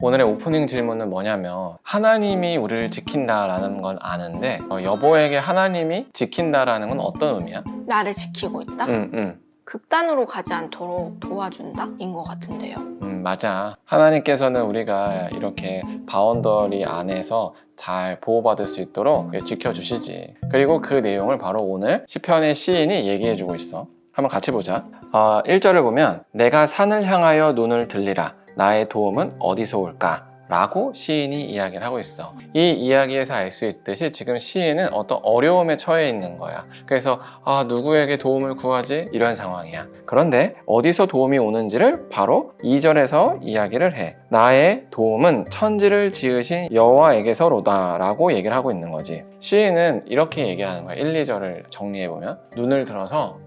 오늘의 오프닝 질문은 뭐냐면 하나님이 우리를 지킨다라는 건 아는데 여보에게 하나님이 지킨다라는 건 어떤 의미야? 나를 지키고 있다? 극단으로 가지 않도록 도와준다? 인 것 같은데요. 맞아. 하나님께서는 우리가 이렇게 바운더리 안에서 잘 보호받을 수 있도록 지켜주시지. 그리고 그 내용을 바로 오늘 시편의 시인이 얘기해주고 있어. 한번 같이 보자. 1절을 보면 내가 산을 향하여 눈을 들리라. 나의 도움은 어디서 올까? 라고 시인이 이야기를 하고 있어. 이 이야기에서 알 수 있듯이 지금 시인은 어떤 어려움에 처해 있는 거야. 그래서 누구에게 도움을 구하지? 이런 상황이야. 그런데 어디서 도움이 오는지를 바로 2절에서 이야기를 해. 나의 도움은 천지를 지으신 여호와에게서로다 라고 얘기를 하고 있는 거지. 시인은 이렇게 얘기를 하는 거야. 1, 2절을 정리해보면 눈을 들어서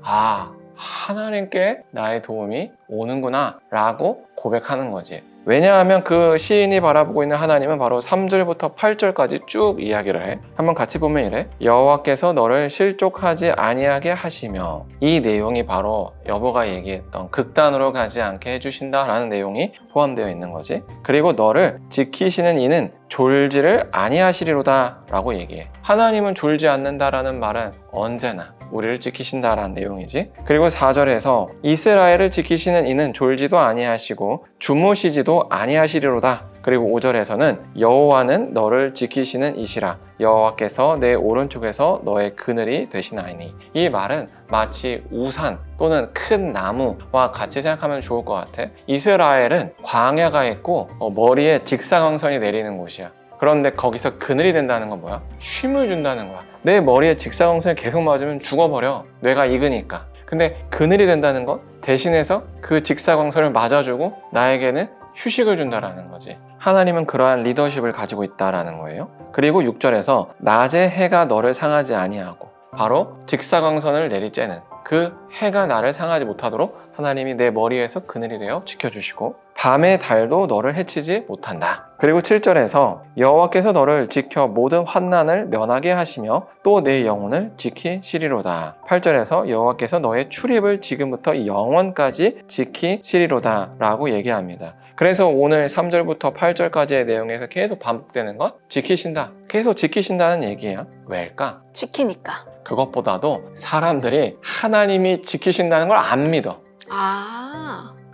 하나님께 나의 도움이 오는구나 라고 고백하는 거지. 왜냐하면 그 시인이 바라보고 있는 하나님은 바로 3절부터 8절까지 쭉 이야기를 해. 한번 같이 보면 이래. 여호와께서 너를 실족하지 아니하게 하시며, 이 내용이 바로 여보가 얘기했던 극단으로 가지 않게 해주신다라는 내용이 포함되어 있는 거지. 그리고 너를 지키시는 이는 졸지를 아니하시리로다 라고 얘기해. 하나님은 졸지 않는다라는 말은 언제나 우리를 지키신다라는 내용이지. 그리고 4절에서 이스라엘을 지키시는 이는 졸지도 아니하시고 주무시지도 아니하시리로다. 그리고 5절에서는 여호와는 너를 지키시는 이시라. 여호와께서 내 오른쪽에서 너의 그늘이 되시나이니. 이 말은 마치 우산 또는 큰 나무와 같이 생각하면 좋을 것 같아. 이스라엘은 광야가 있고 머리에 직사광선이 내리는 곳이야. 그런데 거기서 그늘이 된다는 건 뭐야? 쉼을 준다는 거야. 내 머리에 직사광선이 계속 맞으면 죽어버려. 뇌가 익으니까. 근데 그늘이 된다는 건 대신해서 그 직사광선을 맞아주고 나에게는 휴식을 준다라는 거지. 하나님은 그러한 리더십을 가지고 있다라는 거예요. 그리고 6절에서 낮에 해가 너를 상하지 아니하고, 바로 직사광선을 내리쬐는 그 해가 나를 상하지 못하도록 하나님이 내 머리에서 그늘이 되어 지켜주시고, 밤의 달도 너를 해치지 못한다. 그리고 7절에서 여호와께서 너를 지켜 모든 환난을 면하게 하시며 또 내 영혼을 지키시리로다. 8절에서 여호와께서 너의 출입을 지금부터 영원까지 지키시리로다 라고 얘기합니다. 그래서 오늘 3절부터 8절까지의 내용에서 계속 반복되는 것, 지키신다, 계속 지키신다는 얘기예요. 왜일까? 지키니까. 그것보다도 사람들이 하나님이 지키신다는 걸 안 믿어.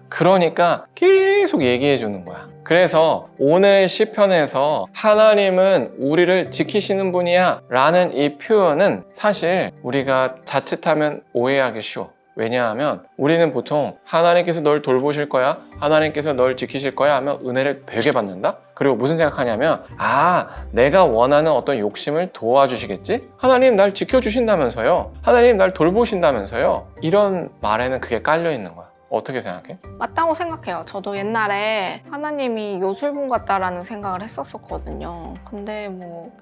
그러니까 계속 얘기해 주는 거야. 그래서 오늘 시편에서 하나님은 우리를 지키시는 분이야 라는 이 표현은 사실 우리가 자칫하면 오해하기 쉬워. 왜냐하면 우리는 보통 하나님께서 널 돌보실 거야, 하나님께서 널 지키실 거야 하면 은혜를 되게 받는다? 그리고 무슨 생각하냐면 내가 원하는 어떤 욕심을 도와주시겠지? 하나님 날 지켜주신다면서요, 하나님 날 돌보신다면서요. 이런 말에는 그게 깔려 있는 거야. 어떻게 생각해? 맞다고 생각해요. 저도 옛날에 하나님이 요술분 같다라는 생각을 했었거든요. 근데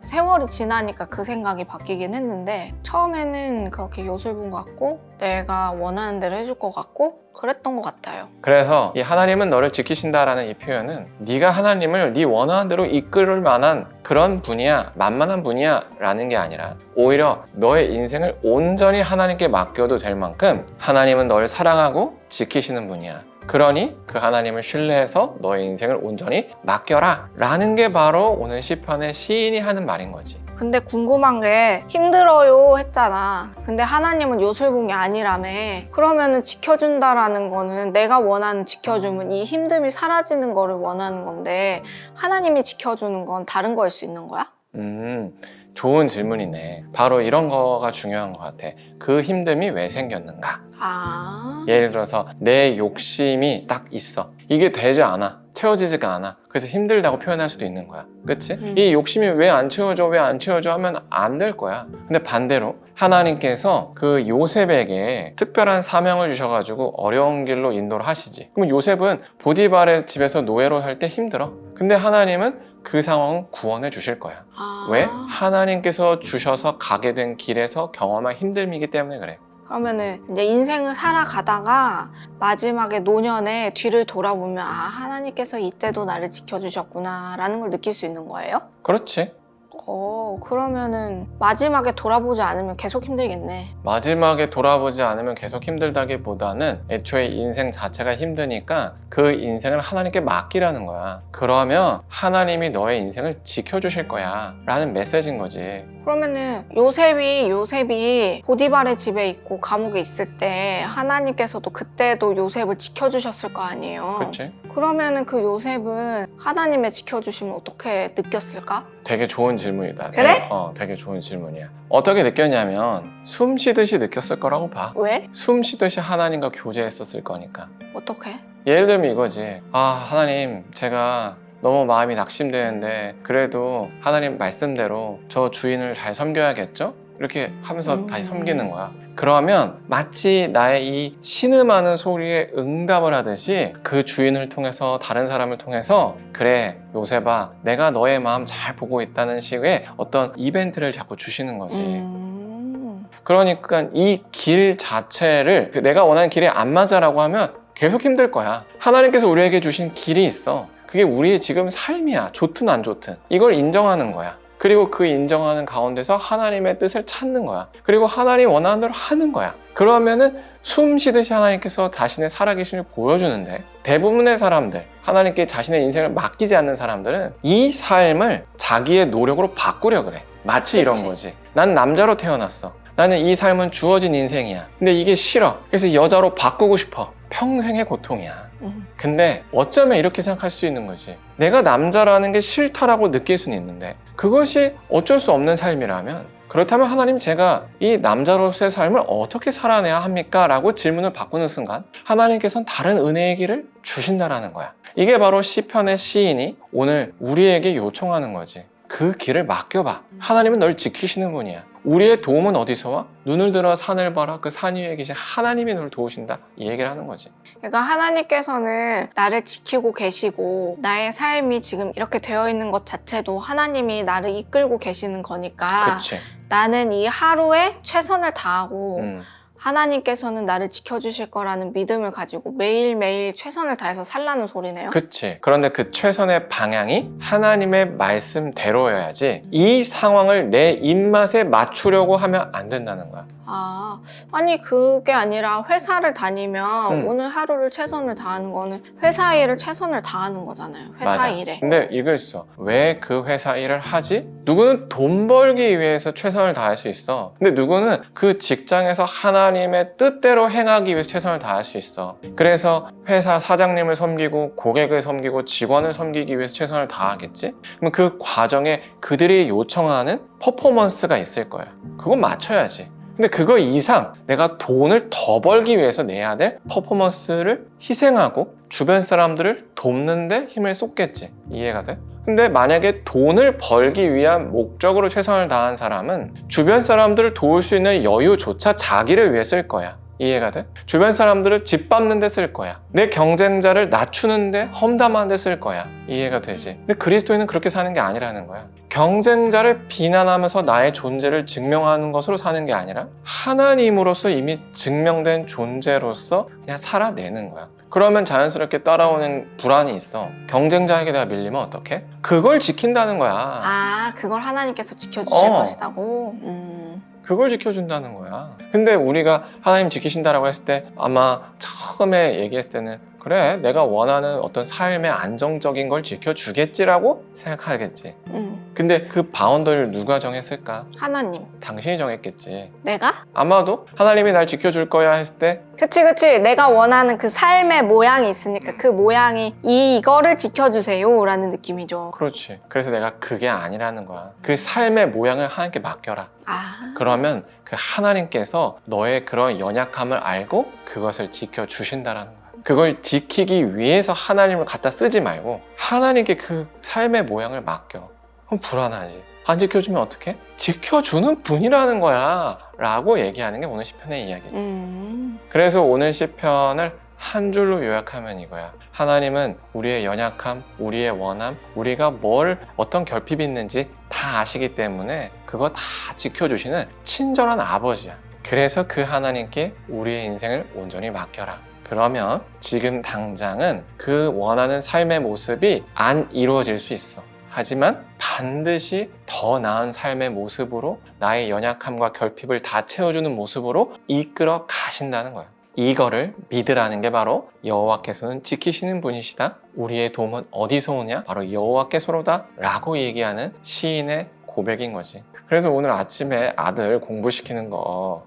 세월이 지나니까 그 생각이 바뀌긴 했는데, 처음에는 그렇게 요술분 같고 내가 원하는 대로 해줄 것 같고 그랬던 것 같아요. 그래서 이 하나님은 너를 지키신다라는 이 표현은 네가 하나님을 네 원하는 대로 이끌을 만한 그런 분이야, 만만한 분이야 라는 게 아니라 오히려 너의 인생을 온전히 하나님께 맡겨도 될 만큼 하나님은 너를 사랑하고 지키시는 분이야. 그러니 그 하나님을 신뢰해서 너의 인생을 온전히 맡겨라 라는 게 바로 오늘 시편의 시인이 하는 말인 거지. 근데 궁금한 게, 힘들어요 했잖아. 근데 하나님은 요술봉이 아니라며. 그러면은 지켜준다라는 거는 내가 원하는 지켜주면 이 힘듦이 사라지는 거를 원하는 건데, 하나님이 지켜주는 건 다른 거일 수 있는 거야? 좋은 질문이네. 바로 이런 거가 중요한 것 같아. 그 힘듦이 왜 생겼는가? 예를 들어서 내 욕심이 딱 있어. 이게 되지 않아. 채워지지가 않아. 그래서 힘들다고 표현할 수도 있는 거야. 그치? 이 욕심이 왜 안 채워져 하면 안 될 거야. 근데 반대로 하나님께서 그 요셉에게 특별한 사명을 주셔가지고 어려운 길로 인도를 하시지. 그럼 요셉은 보디발의 집에서 노예로 살 때 힘들어. 근데 하나님은 그 상황은 구원해 주실 거야. 왜? 하나님께서 주셔서 가게 된 길에서 경험한 힘듦이기 때문에 그래. 그러면은 이제 인생을 살아가다가 마지막에 노년에 뒤를 돌아보면 하나님께서 이때도 나를 지켜주셨구나 라는 걸 느낄 수 있는 거예요? 그렇지. 그러면은 마지막에 돌아보지 않으면 계속 힘들겠네. 마지막에 돌아보지 않으면 계속 힘들다기보다는 애초에 인생 자체가 힘드니까 그 인생을 하나님께 맡기라는 거야. 그러면 하나님이 너의 인생을 지켜주실 거야 라는 메시지인 거지. 그러면은 요셉이 보디발의 집에 있고 감옥에 있을 때 하나님께서도 그때도 요셉을 지켜주셨을 거 아니에요. 그렇지? 그러면은 그 요셉은 하나님의 지켜주심을 어떻게 느꼈을까? 되게 좋은 질문이다. 그래? 되게 좋은 질문이야. 어떻게 느꼈냐면 숨 쉬듯이 느꼈을 거라고 봐. 왜? 숨 쉬듯이 하나님과 교제했었을 거니까. 어떻게? 예를 들면 이거지. 하나님, 제가 너무 마음이 낙심되는데 그래도 하나님 말씀대로 저 주인을 잘 섬겨야겠죠? 이렇게 하면서 다시 섬기는 거야. 그러면 마치 나의 이 신음하는 소리에 응답을 하듯이 그 주인을 통해서, 다른 사람을 통해서, 그래 요셉아, 내가 너의 마음 잘 보고 있다는 식의 어떤 이벤트를 자꾸 주시는 거지. 그러니까 이 길 자체를 내가 원하는 길에 안 맞아라고 하면 계속 힘들 거야. 하나님께서 우리에게 주신 길이 있어. 그게 우리의 지금 삶이야. 좋든 안 좋든. 이걸 인정하는 거야. 그리고 그 인정하는 가운데서 하나님의 뜻을 찾는 거야. 그리고 하나님 원하는 대로 하는 거야. 그러면은 숨 쉬듯이 하나님께서 자신의 살아계심을 보여주는데, 대부분의 사람들, 하나님께 자신의 인생을 맡기지 않는 사람들은 이 삶을 자기의 노력으로 바꾸려 그래. 마치 그치. 이런 거지. 난 남자로 태어났어. 나는 이 삶은 주어진 인생이야. 근데 이게 싫어. 그래서 여자로 바꾸고 싶어. 평생의 고통이야. 근데 어쩌면 이렇게 생각할 수 있는 거지. 내가 남자라는 게 싫다라고 느낄 수는 있는데 그것이 어쩔 수 없는 삶이라면, 그렇다면 하나님, 제가 이 남자로서의 삶을 어떻게 살아내야 합니까? 라고 질문을 바꾸는 순간 하나님께서는 다른 은혜의 길을 주신다라는 거야. 이게 바로 시편의 시인이 오늘 우리에게 요청하는 거지. 그 길을 맡겨봐. 하나님은 널 지키시는 분이야. 우리의 도움은 어디서 와? 눈을 들어 산을 봐라. 그 산 위에 계신 하나님이 너를 도우신다. 이 얘기를 하는 거지. 그러니까 하나님께서는 나를 지키고 계시고 나의 삶이 지금 이렇게 되어 있는 것 자체도 하나님이 나를 이끌고 계시는 거니까 그렇지. 나는 이 하루에 최선을 다하고 음. 하나님께서는 나를 지켜주실 거라는 믿음을 가지고 매일매일 최선을 다해서 살라는 소리네요. 그치. 그런데 그 최선의 방향이 하나님의 말씀대로여야지 이 상황을 내 입맛에 맞추려고 하면 안 된다는 거야. 아니 그게 아니라 회사를 다니면 오늘 하루를 최선을 다하는 거는 회사 일을 최선을 다하는 거잖아요. 회사 맞아. 일에. 근데 이거 있어. 왜 그 회사 일을 하지? 누구는 돈 벌기 위해서 최선을 다할 수 있어. 근데 누구는 그 직장에서 하나님의 뜻대로 행하기 위해서 최선을 다할 수 있어. 그래서 회사 사장님을 섬기고 고객을 섬기고 직원을 섬기기 위해서 최선을 다하겠지? 그럼 그 과정에 그들이 요청하는 퍼포먼스가 있을 거야. 그건 맞춰야지. 근데 그거 이상 내가 돈을 더 벌기 위해서 내야 될 퍼포먼스를 희생하고 주변 사람들을 돕는 데 힘을 쏟겠지. 이해가 돼? 근데 만약에 돈을 벌기 위한 목적으로 최선을 다한 사람은 주변 사람들을 도울 수 있는 여유조차 자기를 위해 쓸 거야. 이해가 돼? 주변 사람들을 짓밟는 데 쓸 거야. 내 경쟁자를 낮추는 데, 험담하는 데 쓸 거야. 이해가 되지? 근데 그리스도인은 그렇게 사는 게 아니라는 거야. 경쟁자를 비난하면서 나의 존재를 증명하는 것으로 사는 게 아니라 하나님으로서 이미 증명된 존재로서 그냥 살아내는 거야. 그러면 자연스럽게 따라오는 불안이 있어. 경쟁자에게 내가 밀리면 어떡해? 그걸 지킨다는 거야. 그걸 하나님께서 지켜주실 것이라고? 그걸 지켜준다는 거야. 근데 우리가 하나님 지키신다라고 했을 때 아마 처음에 얘기했을 때는 그래, 내가 원하는 어떤 삶의 안정적인 걸 지켜주겠지라고 생각하겠지. 근데 그 바운더리를 누가 정했을까? 하나님. 당신이 정했겠지. 내가? 아마도 하나님이 날 지켜줄 거야 했을 때 그치. 내가 원하는 그 삶의 모양이 있으니까 그 모양이 이거를 지켜주세요 라는 느낌이죠. 그렇지. 그래서 내가 그게 아니라는 거야. 그 삶의 모양을 하나님께 맡겨라. 그러면 그 하나님께서 너의 그런 연약함을 알고 그것을 지켜주신다라는 거야. 그걸 지키기 위해서 하나님을 갖다 쓰지 말고 하나님께 그 삶의 모양을 맡겨. 그럼 불안하지. 안 지켜주면 어떡해? 지켜주는 분이라는 거야 라고 얘기하는 게 오늘 시편의 이야기지. 그래서 오늘 시편을 한 줄로 요약하면 이거야. 하나님은 우리의 연약함, 우리의 원함, 우리가 어떤 결핍이 있는지 다 아시기 때문에 그거 다 지켜주시는 친절한 아버지야. 그래서 그 하나님께 우리의 인생을 온전히 맡겨라. 그러면 지금 당장은 그 원하는 삶의 모습이 안 이루어질 수 있어. 하지만 반드시 더 나은 삶의 모습으로 나의 연약함과 결핍을 다 채워주는 모습으로 이끌어 가신다는 거야. 이거를 믿으라는 게 바로 여호와께서는 지키시는 분이시다. 우리의 도움은 어디서 오냐? 바로 여호와께서로다 라고 얘기하는 시인의 고백인 거지. 그래서 오늘 아침에 아들 공부시키는 거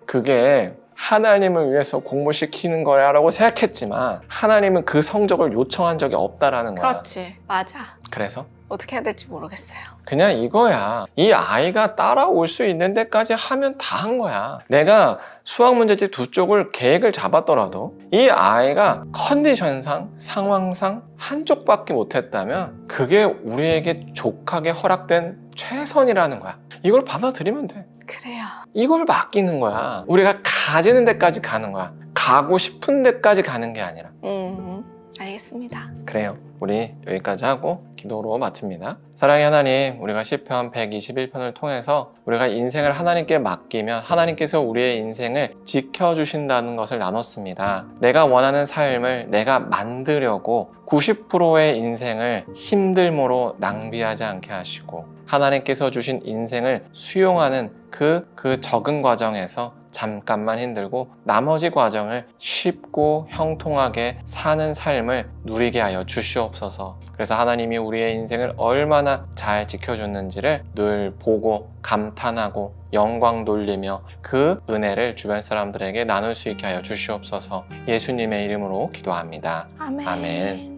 그게 하나님을 위해서 공부시키는 거야라고 생각했지만 하나님은 그 성적을 요청한 적이 없다라는 거야. 그렇지, 맞아. 그래서 어떻게 해야 될지 모르겠어요. 그냥 이거야. 이 아이가 따라올 수 있는 데까지 하면 다 한 거야. 내가 수학 문제집 두 쪽을 계획을 잡았더라도 이 아이가 컨디션상, 상황상 한쪽밖에 못했다면 그게 우리에게 족하게 허락된 최선이라는 거야. 이걸 받아들이면 돼. 그래요. 이걸 맡기는 거야. 우리가 가지는 데까지 가는 거야. 가고 싶은 데까지 가는 게 아니라. 알겠습니다. 그래요. 우리 여기까지 하고 기도로 마칩니다. 사랑의 하나님, 우리가 시편 121편을 통해서 우리가 인생을 하나님께 맡기면 하나님께서 우리의 인생을 지켜주신다는 것을 나눴습니다. 내가 원하는 삶을 내가 만들려고 90%의 인생을 힘들므로 낭비하지 않게 하시고 하나님께서 주신 인생을 수용하는 그 적응 과정에서 잠깐만 힘들고 나머지 과정을 쉽고 형통하게 사는 삶을 누리게 하여 주시옵소서. 그래서 하나님이 우리의 인생을 얼마나 잘 지켜줬는지를 늘 보고 감탄하고 영광 돌리며 그 은혜를 주변 사람들에게 나눌 수 있게 하여 주시옵소서. 예수님의 이름으로 기도합니다. 아멘. 아멘.